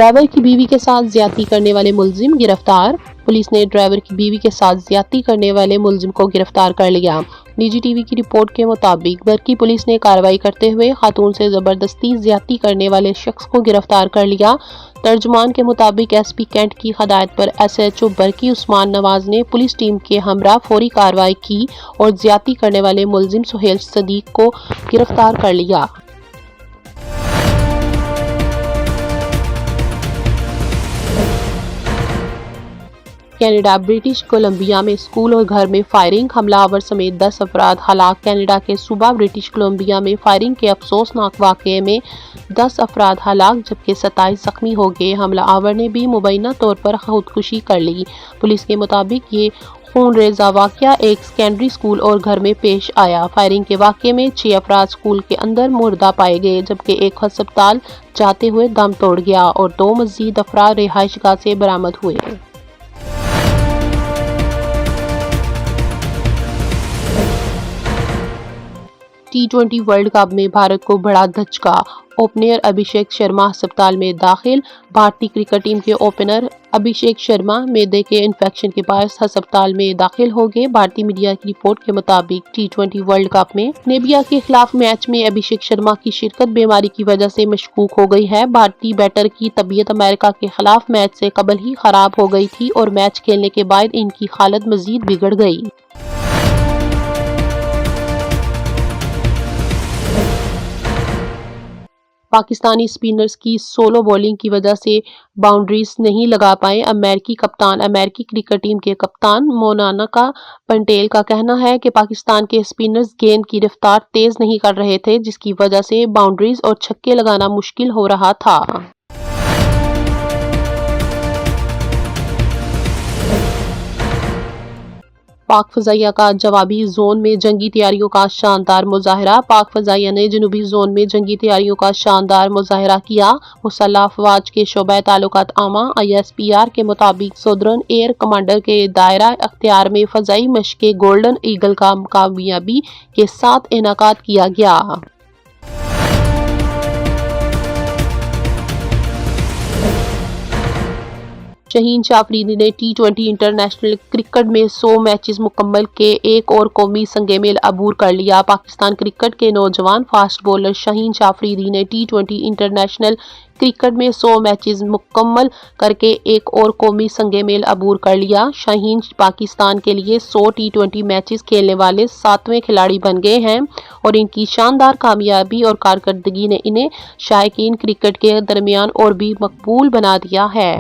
Driver की बीवी के साथ ज्यादती करने वाले मुलजिम गिरफ्तार। पुलिस ने ड्राइवर की बीवी के साथ ज्यादती करने वाले मुलजिम को गिरफ्तार कर लिया। निजी टीवी की रिपोर्ट के मुताबिक बरकी पुलिस ने कार्रवाई करते हुए खातून से जबरदस्ती ज्यादती करने वाले शख्स को गिरफ्तार कर लिया। तर्जुमान के मुताबिक एसपी कैंट की हदायत पर एसएचओ बरकी उस्मान नवाज ने पुलिस टीम के हमरा फौरी कार्रवाई की और ज्यादती करने वाले मुलजिम सुहेल सदीक को गिरफ्तार कर लिया। कनाडा ब्रिटिश कोलंबिया में स्कूल और घर में फायरिंग, हमलावर समेत 10 अफराद हलाक। कनाडा के सूबा ब्रिटिश कोलंबिया में फायरिंग के अफसोसनाक वाक़ये में 10 अफराद हलाक जबकि 27 जख्मी हो गए। हमलावर ने भी मुबैना तौर पर खुदकुशी कर ली। पुलिस के मुताबिक ये खूनरेज़ा वाक़या एक सेकेंडरी स्कूल और घर में पेश आया। फायरिंग के वाक़ये में 6 अफराद स्कूल के अंदर मुर्दा पाए गए जबकि एक अस्पताल जाते हुए दम तोड़ गया और 2 मज़ीद अफराद रिहाइशगाह से बरामद हुए। T20 वर्ल्ड कप में भारत को बड़ा धचका, ओपनर अभिषेक शर्मा अस्पताल में दाखिल। भारतीय क्रिकेट टीम के ओपनर अभिषेक शर्मा मैदे के इन्फेक्शन के बायस अस्पताल में दाखिल हो गए। भारतीय मीडिया की रिपोर्ट के मुताबिक T20 वर्ल्ड कप में नामीबिया के खिलाफ मैच में अभिषेक शर्मा की शिरकत बीमारी की वजह से मशकूक हो गई है। भारतीय बैटर की तबीयत अमेरिका के खिलाफ मैच से कबल ही खराब हो गई थी और मैच खेलने के बाद इनकी हालत मजीद बिगड़ गई। पाकिस्तानी स्पिनर्स की सोलो बॉलिंग की वजह से बाउंड्रीज नहीं लगा पाए अमेरिकी कप्तान। अमेरिकी क्रिकेट टीम के कप्तान मोनाका पटेल का कहना है कि पाकिस्तान के स्पिनर्स गेंद की रफ्तार तेज नहीं कर रहे थे जिसकी वजह से बाउंड्रीज और छक्के लगाना मुश्किल हो रहा था। पाक फजाइया का जवाबी जोन में जंगी तैयारियों का शानदार मुजाहरा। पाक फजाइया ने जनूबी जोन में जंगी तैयारियों का शानदार मुजाहरा किया। मुसल्लह अफवाज के शोबा ताल्लुकात आमा ISPR के मुताबिक सदर्न एयर कमांडर के दायरा अख्तियार में फजाई मशक़े गोल्डन ईगल का कामयाबी के साथ इनेकाद किया गया। शाहीन शाह अफरीदी ने T20 इंटरनेशनल क्रिकेट में 100 मैचेस मुकम्मल के एक और कौमी संगमेल अबूर कर लिया। पाकिस्तान क्रिकेट के नौजवान फास्ट बॉलर शाहीन शाह अफरीदी ने T20 इंटरनेशनल क्रिकेट में 100 मैचेस मुकम्मल करके एक और कौमी संगमेल अबूर कर लिया। शाहीन पाकिस्तान के लिए 100 T20 मैचेस खेलने वाले 7वें खिलाड़ी बन गए हैं और इनकी शानदार कामयाबी और कारकर्दगी ने इन्हें शायकीन क्रिकेट के दरमियान और भी मकबूल बना दिया है।